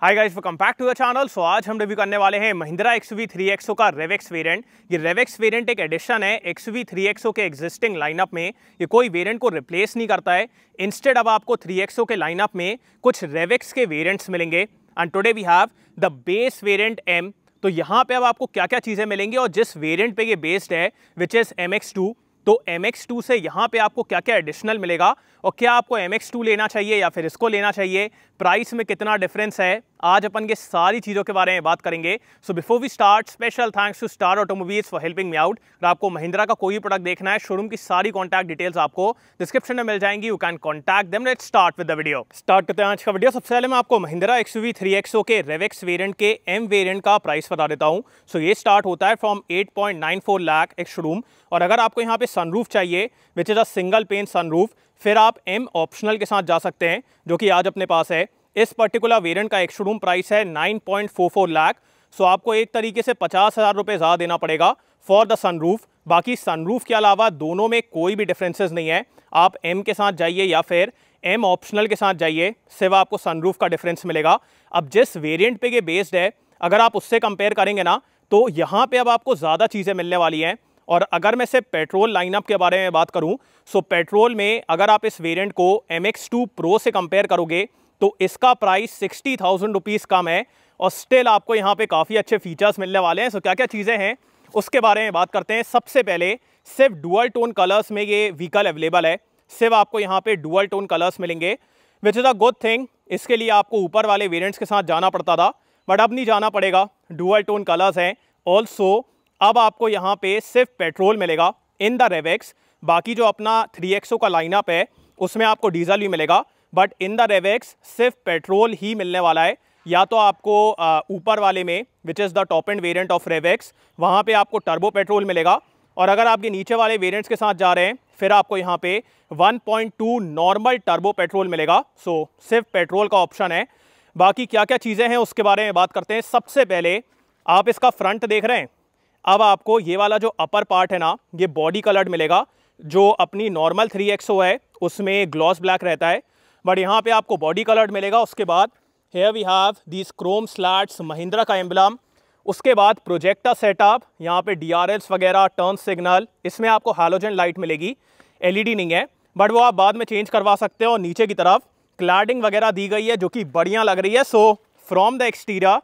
Hi guys, welcome back to the channel. So आज हम review करने वाले हैं महिंद्रा XUV 3XO का रेवेक्स वेरिएंट। ये रेवेक्स वेरिएंट एक एडिशन है XUV 3XO के एग्जिस्टिंग लाइनअप में। ये कोई वेरिएंट को रिप्लेस नहीं करता है। इंस्टेड अब आपको 3XO के लाइनअप में कुछ रेवेक्स के वेरिएंट्स मिलेंगे। And today we have the base variant M। तो यहाँ पे अब आपको क्या क्या चीज़ें मिलेंगी और जिस वेरिएंट पे ये बेस्ड है विच इज़ MX2, तो MX2 से यहाँ पे आपको क्या क्या एडिशनल मिलेगा और क्या आपको MX2 लेना चाहिए या फिर इसको लेना चाहिए, प्राइस में कितना डिफरेंस है, आज अपन के सारी चीज़ों के बारे में बात करेंगे। So before we start, special thanks to Star Automobiles for helping me out. अगर आपको महिंद्रा का कोई प्रोडक्ट देखना है, शोरूम की सारी कॉन्टैक्ट डिटेल्स आपको डिस्क्रिप्शन में मिल जाएंगी। You can contact them. Let's start with the video. Start करते हैं आज का वीडियो। सबसे पहले मैं आपको महिंद्रा XUV 3XO के रेवेक्स वेरिएंट के M वेरिएंट का प्राइस बता देता हूँ। सो ये स्टार्ट होता है फ्रॉम 8.94 लाख एक्स शोरूम। और अगर आपको यहाँ पे सनरूफ चाहिए which is a single pane sunroof, फिर आप M ऑप्शनल के साथ जा सकते हैं जो कि आज अपने पास है। इस पर्टिकुलर वेरिएंट का एक शोरूम प्राइस है 9.44 लाख। सो आपको एक तरीके से 50,000 रुपये ज़्यादा देना पड़ेगा फॉर द सनरूफ। बाकी सनरूफ के अलावा दोनों में कोई भी डिफरेंसेस नहीं है। आप M के साथ जाइए या फिर M ऑप्शनल के साथ जाइए, सिर्फ आपको सनरूफ का डिफरेंस मिलेगा। अब जिस वेरिएंट पे ये बेस्ड है, अगर आप उससे कंपेयर करेंगे ना, तो यहाँ पे अब आपको ज़्यादा चीज़ें मिलने वाली हैं। और अगर मैं सिर्फ पेट्रोल लाइनअप के बारे में बात करूं, सो पेट्रोल में अगर आप इस वेरिएंट को MX2 प्रो से कंपेयर करोगे तो इसका प्राइस 60,000 रुपीज़ कम है और स्टिल आपको यहाँ पे काफ़ी अच्छे फीचर्स मिलने वाले हैं। सो क्या क्या चीज़ें हैं उसके बारे में बात करते हैं। सबसे पहले सिर्फ डुअल टोन कलर्स में ये व्हीकल अवेलेबल है। सिर्फ आपको यहाँ पे डुअल टोन कलर्स मिलेंगे विच इज़ अ गुड थिंग। इसके लिए आपको ऊपर वाले वेरिएंट्स के साथ जाना पड़ता था, बट अब नहीं जाना पड़ेगा। डुअल टोन कलर्स हैं। ऑल्सो अब आपको यहाँ पे सिर्फ पेट्रोल मिलेगा इन द रेवेक्स। बाकी जो अपना 3XO का लाइनअप है उसमें आपको डीजल भी मिलेगा, बट इन द रेवेक्स सिर्फ पेट्रोल ही मिलने वाला है। या तो आपको ऊपर वाले में which is the top end variant of RevX, वहाँ पे आपको टर्बो पेट्रोल मिलेगा। और अगर आपके नीचे वाले वेरिएंट्स के साथ जा रहे हैं फिर आपको यहाँ पे 1.2 नॉर्मल टर्बो पेट्रोल मिलेगा। सो सिर्फ पेट्रोल का ऑप्शन है। बाकी क्या क्या चीज़ें हैं उसके बारे में बात करते हैं। सबसे पहले आप इसका फ्रंट देख रहे हैं। अब आपको ये वाला जो अपर पार्ट है ना, ये बॉडी कलर्ड मिलेगा। जो अपनी नॉर्मल 3XO है उसमें ग्लॉस ब्लैक रहता है, बट यहाँ पे आपको बॉडी कलर्ड मिलेगा। उसके बाद here we have these chrome slats, Mahindra का एम्बलम। उसके बाद प्रोजेक्टर सेटअप, यहाँ पे DRLs वगैरह, टर्न सिग्नल, इसमें आपको हैलोजन लाइट मिलेगी, LED नहीं है, बट वो आप बाद में चेंज करवा सकते हो। और नीचे की तरफ क्लैडिंग वगैरह दी गई है जो कि बढ़िया लग रही है। So from the exterior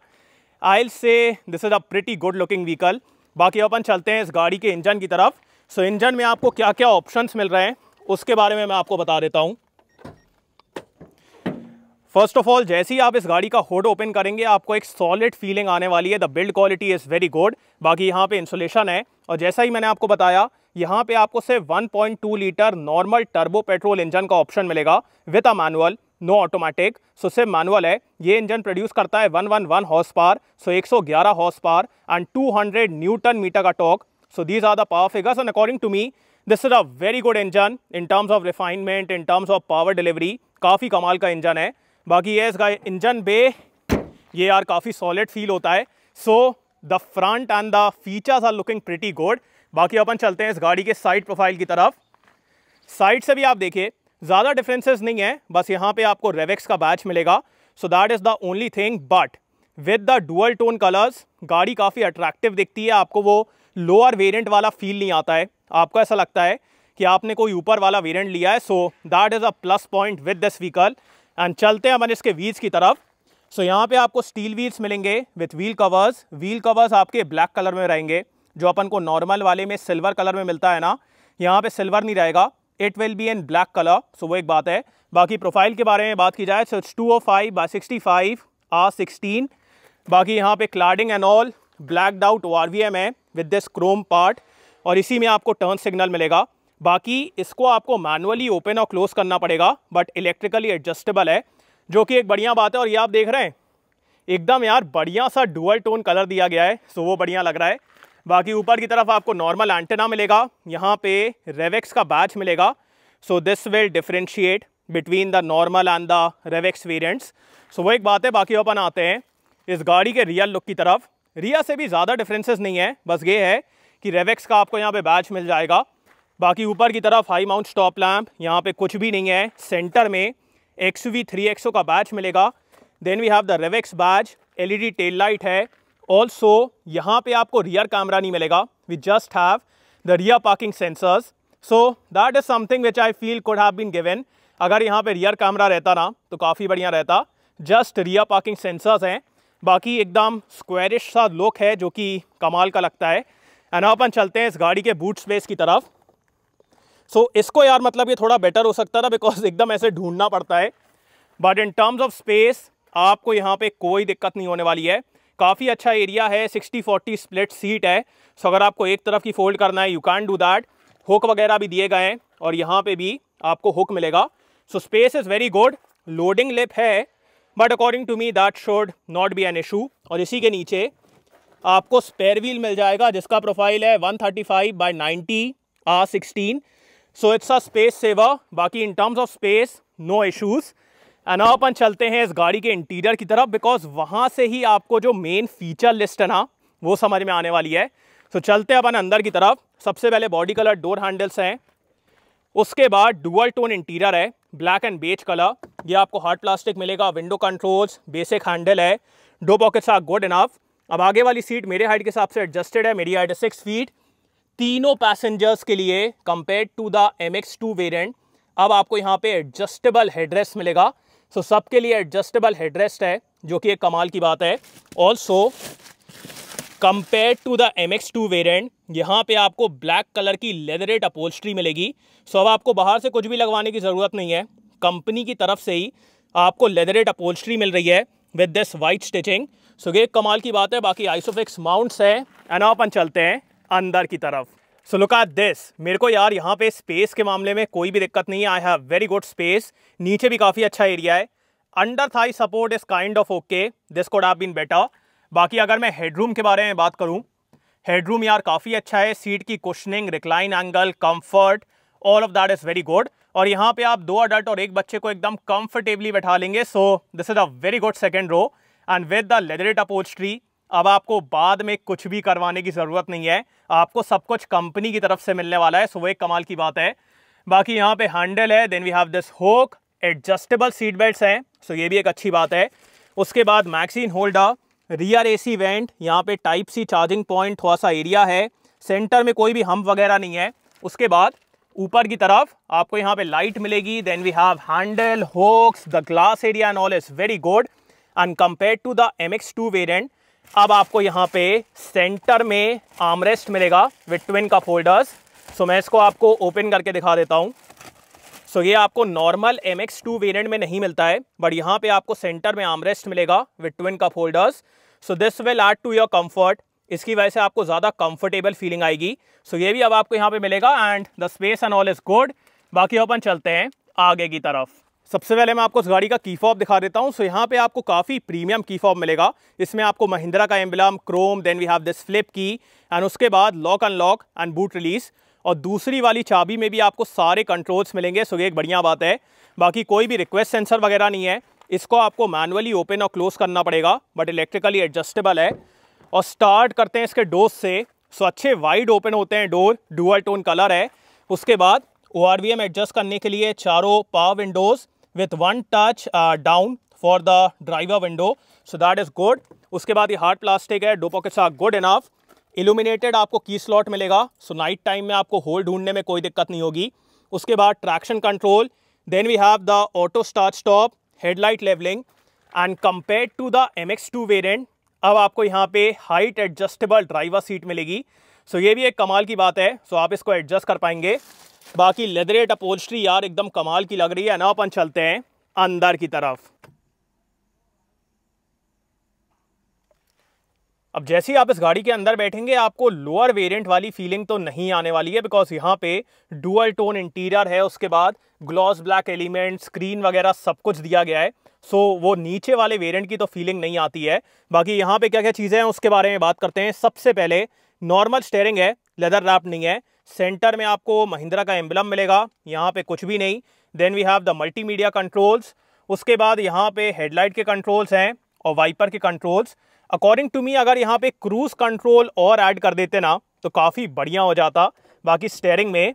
I will say this is a pretty good looking vehicle. बाकी अपन चलते हैं इस गाड़ी के इंजन की तरफ। सो इंजन में आपको क्या क्या ऑप्शंस मिल रहे हैं उसके बारे में मैं आपको बता देता हूं। फर्स्ट ऑफ ऑल, जैसे ही आप इस गाड़ी का हुड ओपन करेंगे आपको एक सॉलिड फीलिंग आने वाली है। The build quality is very good. बाकी यहाँ पे इंसुलेशन है और जैसा ही मैंने आपको बताया, यहाँ पे आपको सिर्फ 1.2 litre normal turbo petrol engine का ऑप्शन मिलेगा with a manual, no automatic. So सिर्फ मैनुअल है। ये इंजन प्रोड्यूस करता है 111 horse power, so 111 horse power and 200 newton metre का torque. So these are the power figures and according to me this is a very good engine in terms of refinement, in terms of power delivery. काफ़ी कमाल का engine है। बाकी ये इसका engine बे ये यार काफ़ी सॉलिड फील होता है। So the front end the features are looking pretty good. बाकी अपन चलते हैं इस गाड़ी के साइड प्रोफाइल की तरफ। साइड से भी आप देखिए ज़्यादा डिफरेंसेस नहीं है, बस यहाँ पे आपको रेवेक्स का बैच मिलेगा। So that is the only thing, but with the dual tone colours गाड़ी काफ़ी अट्रैक्टिव दिखती है। आपको वो लोअर वेरिएंट वाला फील नहीं आता है। आपको ऐसा लगता है कि आपने कोई ऊपर वाला वेरिएंट लिया है। So that is a plus point with this vehicle. And चलते हैं अपन इसके व्हील्स की तरफ। सो यहाँ पे आपको स्टील व्हील्स मिलेंगे with wheel covers. Wheel covers आपके ब्लैक कलर में रहेंगे, जो अपन को नॉर्मल वाले में सिल्वर कलर में मिलता है ना, यहाँ पे सिल्वर नहीं रहेगा, it will be in black colour. So वो एक बात है। बाकी प्रोफाइल के बारे में बात की जाए, सो इट्स 205/65 R16। बाकी यहाँ पे cladding and all blacked out ORVM है विद दिस क्रोम पार्ट, और इसी में आपको टर्न सिग्नल मिलेगा। बाकी इसको आपको मैनुअली ओपन और क्लोज करना पड़ेगा, बट इलेक्ट्रिकली एडजस्टेबल है, जो कि एक बढ़िया बात है। और ये आप देख रहे हैं एकदम यार बढ़िया सा डुअल टोन कलर दिया गया है, सो वो बढ़िया लग रहा है। बाकी ऊपर की तरफ आपको नॉर्मल एंटेना मिलेगा, यहाँ पे रेवेक्स का बैच मिलेगा। So this will differentiate between the normal and the RevX variants. So वो एक बात है। बाकी अपन आते हैं इस गाड़ी के रियल लुक की तरफ। रिया से भी ज़्यादा डिफरेंसेस नहीं है, बस ये है कि रेवेक्स का आपको यहाँ पे बैच मिल जाएगा। बाकी ऊपर की तरफ हाई माउंट स्टॉप लैम्प, यहाँ पे कुछ भी नहीं है। सेंटर में XUV 3XO का बैच मिलेगा। Then we have the RevX badge, LED tail light है। ऑल्सो यहाँ पे आपको रियर कैमरा नहीं मिलेगा, we just have the rear parking sensors. So that is something which I feel could have been given. अगर यहाँ पे रियर कैमरा रहता ना तो काफ़ी बढ़िया रहता। जस्ट रियर पार्किंग सेंसर्स हैं, बाकी एकदम स्क्वायरिश सा लुक है जो कि कमाल का लगता है। एंड अपन चलते हैं इस गाड़ी के बूट स्पेस की तरफ। सो इसको यार मतलब ये थोड़ा बेटर हो सकता था बिकॉज एकदम ऐसे ढूंढना पड़ता है, but in terms of space आपको यहाँ पे कोई दिक्कत नहीं होने वाली है। काफ़ी अच्छा एरिया है, 60-40 स्प्लिट सीट है। सो अगर आपको एक तरफ की फोल्ड करना है you can do that. Hook वगैरह भी दिए गए हैं और यहाँ पे भी आपको हुक मिलेगा। So space is very good. Loading lip है but according to me that should not be an issue. और इसी के नीचे आपको स्पेयर व्हील मिल जाएगा जिसका प्रोफाइल है 135/90 R16। So it's a space saver. बाकी in terms of space no issues. And अपन चलते हैं इस गाड़ी के इंटीरियर की तरफ बिकॉज वहाँ से ही आपको जो मेन फीचर लिस्ट है ना वो समझ में आने वाली है। सो चलते हैं अपन अंदर की तरफ। सबसे पहले बॉडी कलर डोर हैंडल्स हैं, उसके बाद डुअल टोन इंटीरियर है, ब्लैक एंड बेज कलर। ये आपको हार्ड प्लास्टिक मिलेगा, विंडो कंट्रोल्स, बेसिक हैंडल है, दो पॉकेट्स आर गुड इनफ। अब आगे वाली सीट मेरे हाइट के हिसाब से एडजस्टेड है, मेरी हाइट है 6 फीट। तीनों पैसेंजर्स के लिए compare to the MX2 variant अब आपको यहाँ पे एडजस्टेबल हेडरेस्ट मिलेगा। सो सबके लिए एडजस्टेबल हेडरेस्ट है जो कि एक कमाल की बात है। Also compare to the MX2 variant यहाँ पे आपको ब्लैक कलर की लेदरेट अपहोल्स्ट्री मिलेगी। सो अब आपको बाहर से कुछ भी लगवाने की ज़रूरत नहीं है, कंपनी की तरफ से ही आपको लेदरेट अपहोल्स्ट्री मिल रही है विद दिस वाइट स्टिचिंग। सो ये कमाल की बात है। बाकी आइसोफिक्स माउंट्स है। एंड अपन चलते हैं अंदर की तरफ। So look at this. मेरे को यार यहाँ पे स्पेस के मामले में कोई भी दिक्कत नहीं है। I have very good space. नीचे भी काफ़ी अच्छा एरिया है। Under thigh support is kind of okay, this could have been better. बाकी अगर मैं हेडरूम के बारे में बात करूं, हेडरूम यार काफ़ी अच्छा है। सीट की cushioning, recline angle, comfort, all of that is very good. और यहाँ पे आप 2 अडल्ट और एक बच्चे को एकदम कंफर्टेबली बैठा लेंगे। So this is a very good second row and with the leatherette upholstery अब आपको बाद में कुछ भी करवाने की ज़रूरत नहीं है, आपको सब कुछ कंपनी की तरफ से मिलने वाला है। सो वो एक कमाल की बात है। बाकी यहाँ पे हैंडल है, then we have this hook, adjustable seat belts हैं। सो ये भी एक अच्छी बात है। उसके बाद magazine holder, rear AC went, यहाँ पे टाइप C चार्जिंग पॉइंट, थोड़ा सा एरिया है। सेंटर में कोई भी हम्प वगैरह नहीं है। उसके बाद ऊपर की तरफ आपको यहाँ पे लाइट मिलेगी। Then we have handle, hooks, the glass area and all is very good. And compare to the MX2 variant अब आपको यहाँ पे सेंटर में आर्मरेस्ट मिलेगा with twin cup holders. So मैं इसको आपको ओपन करके दिखा देता हूँ। सो ये आपको नॉर्मल MX2 वेरिएंट में नहीं मिलता है, बट यहाँ पे आपको सेंटर में आर्मरेस्ट मिलेगा with twin cup holders. So this will add to your comfort. इसकी वजह से आपको ज़्यादा कंफर्टेबल फीलिंग आएगी। सो ये भी अब आपको यहाँ पे मिलेगा and the space and all is good. बाकी अपन चलते हैं आगे की तरफ। सबसे पहले मैं आपको इस गाड़ी का की फॉब दिखा देता हूँ। सो यहाँ पे आपको काफ़ी प्रीमियम की फॉब मिलेगा। इसमें आपको महिंद्रा का emblem, chrome, then we have this flip key and उसके बाद lock unlock and boot release. और दूसरी वाली चाबी में भी आपको सारे कंट्रोल्स मिलेंगे। सो ये एक बढ़िया बात है। बाकी कोई भी रिक्वेस्ट सेंसर वगैरह नहीं है, इसको आपको मैनुअली ओपन और क्लोज करना पड़ेगा, बट इलेक्ट्रिकली एडजस्टेबल है। और स्टार्ट करते हैं इसके डोर्स से। सो अच्छे वाइड ओपन होते हैं डोर, डुअल टोन कलर है। उसके बाद ORVM एडजस्ट करने के लिए चारों power windows with 1 touch down for the driver window. So that is good. उसके बाद ये हार्ड प्लास्टिक है, 2 pockets are good enough. Illuminated आपको की स्लॉट मिलेगा। सो नाइट टाइम में आपको होल ढूंढने में कोई दिक्कत नहीं होगी। उसके बाद traction control, then we have the auto start stop, headlight levelling and compare to the MX2 variant अब आपको यहाँ पे हाइट एडजस्टेबल ड्राइवर सीट मिलेगी। सो ये भी एक कमाल की बात है। सो आप इसको एडजस्ट कर पाएंगे। बाकी लेदरेट अपहोल्स्ट्री यार एकदम कमाल की लग रही है ना। अपन चलते हैं अंदर की तरफ। अब जैसे ही आप इस गाड़ी के अंदर बैठेंगे आपको लोअर वेरिएंट वाली फीलिंग तो नहीं आने वाली है, बिकॉज यहाँ पे डुअल टोन इंटीरियर है। उसके बाद ग्लॉस ब्लैक एलिमेंट, स्क्रीन वगैरह सब कुछ दिया गया है। सो वो नीचे वाले वेरिएंट की तो फीलिंग नहीं आती है। बाकी यहाँ पे क्या क्या चीज़ें हैं उसके बारे में बात करते हैं। सबसे पहले नॉर्मल स्टीयरिंग है, लेदर रैप नहीं है। सेंटर में आपको महिंद्रा का एम्बलम मिलेगा, यहाँ पे कुछ भी नहीं। Then we have the multimedia controls. उसके बाद यहाँ पे हेडलाइट के कंट्रोल्स हैं और वाइपर के कंट्रोल्स। अकॉर्डिंग टू मी अगर यहाँ पे क्रूज कंट्रोल और ऐड कर देते ना तो काफ़ी बढ़िया हो जाता। बाकी स्टीयरिंग में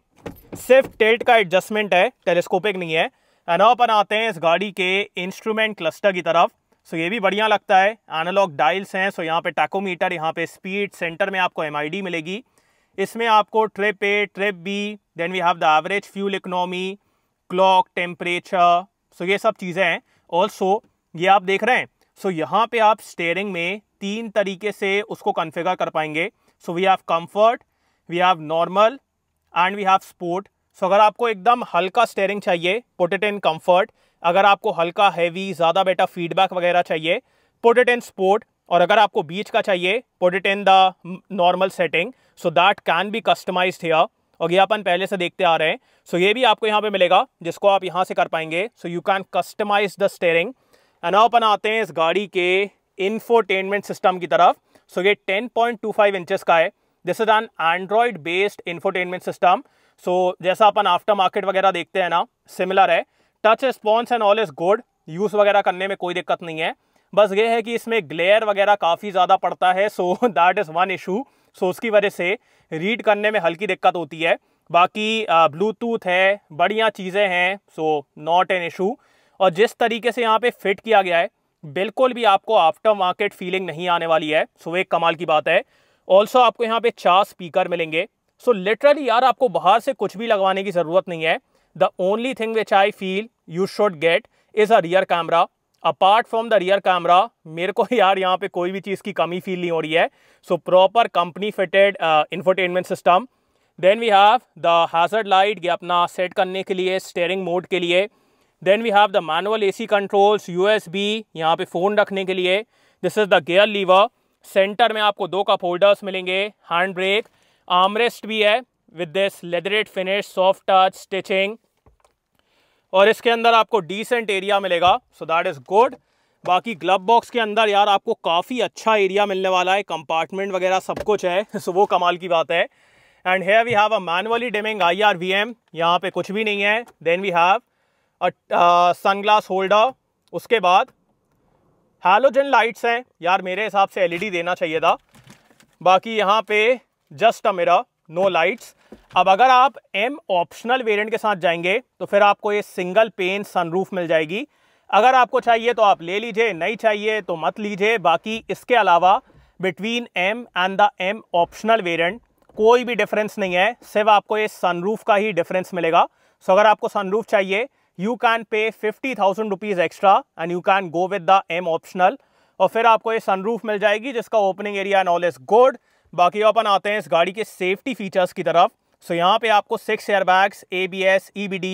सिर्फ टिल्ट का एडजस्टमेंट है, टेलीस्कोपिक नहीं है। एंड अपन आते हैं इस गाड़ी के इंस्ट्रूमेंट क्लस्टर की तरफ। सो ये भी बढ़िया लगता है। एनालॉग डायल्स हैं, सो यहाँ पे टैकोमीटर, यहाँ पे स्पीड, सेंटर में आपको MID मिलेगी। इसमें आपको trip A, trip B, then we have the average fuel economy, clock, temperature, so ये सब चीज़ें हैं। ऑल्सो ये आप देख रहे हैं, सो यहाँ पे आप स्टीयरिंग में 3 तरीके से उसको कॉन्फ़िगर कर पाएंगे। So we have comfort, we have normal and we have sport. So अगर आपको एकदम हल्का स्टीयरिंग चाहिए, पुट इट इन कंफर्ट। अगर आपको हल्का हैवी, ज़्यादा बेटर फीडबैक वगैरह चाहिए, पुट इट इन स्पोर्ट। और अगर आपको बीच का चाहिए, put it in the normal setting. So that can be customised here. और ये अपन पहले से देखते आ रहे हैं। सो ये भी आपको यहाँ पे मिलेगा, जिसको आप यहाँ से कर पाएंगे। So you can customise the steering. And now अपन आते हैं इस गाड़ी के इंफोटेनमेंट सिस्टम की तरफ। सो ये 10.25 इंचेस का है। This is an Android based infotainment system. So जैसा अपन आफ्टर मार्केट वगैरह देखते हैं ना, सिमिलर है। Touch response and all is good, use वगैरह करने में कोई दिक्कत नहीं है। बस ये है कि इसमें ग्लेयर वगैरह काफ़ी ज़्यादा पड़ता है, so that is one issue. So उसकी वजह से रीड करने में हल्की दिक्कत होती है। बाकी ब्लूटूथ है, बढ़िया चीज़ें हैं, सो नॉट एन इशू। और जिस तरीके से यहाँ पे फिट किया गया है, बिल्कुल भी आपको आफ्टर मार्केट फीलिंग नहीं आने वाली है। सो एक कमाल की बात है। ऑल्सो आपको यहाँ पे 4 स्पीकर मिलेंगे। सो लिटरली यार आपको बाहर से कुछ भी लगवाने की ज़रूरत नहीं है। The only thing which I feel you should get is a rear camera. Apart from the rear camera मेरे को यार यहाँ पे कोई भी चीज़ की कमी फील नहीं हो रही है। So proper company fitted infotainment system. Then we have the hazard light, ये अपना सेट करने के लिए, स्टीयरिंग मोड के लिए। Then we have the manual AC controls, USB यहाँ पे फ़ोन रखने के लिए। This is the gear lever. Centre में आपको 2 कप होल्डर्स मिलेंगे, हैंड ब्रेक, आर्मरेस्ट भी है with this leatherette finish, soft touch stitching. और इसके अंदर आपको डिसेंट एरिया मिलेगा, सो दैट इज़ गुड। बाकी ग्लव बॉक्स के अंदर यार आपको काफ़ी अच्छा एरिया मिलने वाला है, कंपार्टमेंट वगैरह सब कुछ है। सो वो कमाल की बात है। And here we have a manually dimming IRVM, यहाँ पे कुछ भी नहीं है। Then we have sunglass holder. उसके बाद हैलोजन लाइट्स हैं, यार मेरे हिसाब से LED देना चाहिए था। बाकी यहाँ पे just a mirror, no lights. अब अगर आप M ऑप्शनल वेरिएंट के साथ जाएंगे तो फिर आपको ये सिंगल पेन सनरूफ मिल जाएगी। अगर आपको चाहिए तो आप ले लीजिए, नहीं चाहिए तो मत लीजिए। बाकी इसके अलावा between M and the M optional variant कोई भी डिफरेंस नहीं है, सिर्फ आपको ये सनरूफ का ही डिफरेंस मिलेगा। सो अगर आपको सनरूफ चाहिए, you can pay 50,000 rupees extra and you can go with the M optional, और फिर आपको ये सनरूफ मिल जाएगी जिसका opening area and all is good. बाकी अपन आते हैं इस गाड़ी के सेफ्टी फीचर्स की तरफ। सो यहाँ पे आपको 6 airbags, ABS, EBD,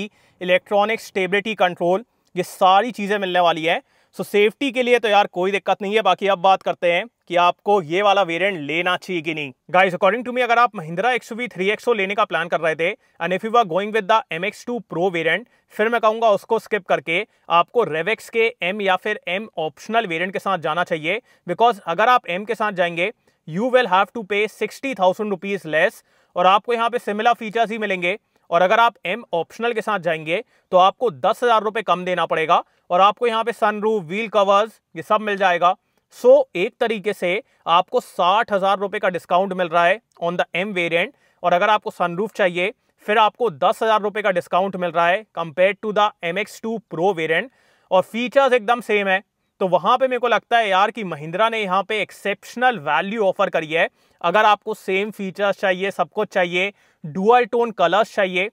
electronic stability control, ये सारी चीज़ें मिलने वाली है। सो सेफ्टी के लिए तो यार कोई दिक्कत नहीं है। बाकी अब बात करते हैं कि आपको ये वाला वेरिएंट लेना चाहिए कि नहीं। गाइस अकॉर्डिंग टू मी, अगर आप महिंद्रा XUV 3XO लेने का प्लान कर रहे थे and if you are going with the MX2 Pro variant, फिर मैं कहूँगा उसको स्किप करके आपको रेवेक्स के M या फिर M ऑप्शनल वेरिएंट के साथ जाना चाहिए। बिकॉज अगर आप M के साथ जाएंगे, यू विल हैव टू पे 60,000 रुपीज़ लेस, और आपको यहाँ पे सिमिलर फीचर्स ही मिलेंगे। और अगर आप M ऑप्शनल के साथ जाएंगे तो आपको 10,000 रुपये कम देना पड़ेगा, और आपको यहाँ पे सनरूफ, व्हील कवर्स, ये सब मिल जाएगा। सो एक तरीके से आपको 60,000 रुपये का डिस्काउंट मिल रहा है ऑन द M वेरिएंट। और अगर आपको सनरूफ चाहिए, फिर आपको 10,000 रुपये का डिस्काउंट मिल रहा है compare to the MX2 Pro variant, और फीचर्स एकदम सेम है। तो वहाँ पे मेरे को लगता है यार कि महिंद्रा ने यहाँ पे एक्सेप्शनल वैल्यू ऑफर करी है। अगर आपको सेम फीचर्स चाहिए, सब कुछ चाहिए, डुअल टोन कलर्स चाहिए,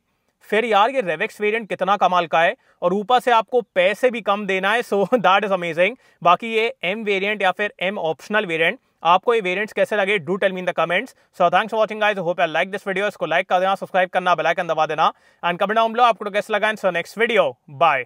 फिर यार ये रेवेक्स वेरिएंट कितना कमाल का है, और ऊपर से आपको पैसे भी कम देना है। So that is amazing. बाकी ये M वेरिएंट या फिर M ऑप्शनल वेरिएंट, आपको ये वेरिएंट्स कैसे लगे, do tell me in the comments. So thanks for watching guys, hope you like this video. इसको लाइक कर देना, सब्सक्राइब करना, बेल आइकन दबा देना, एंड कमेंट डाउन बिलो आपको कैसा लगा। So next video, bye.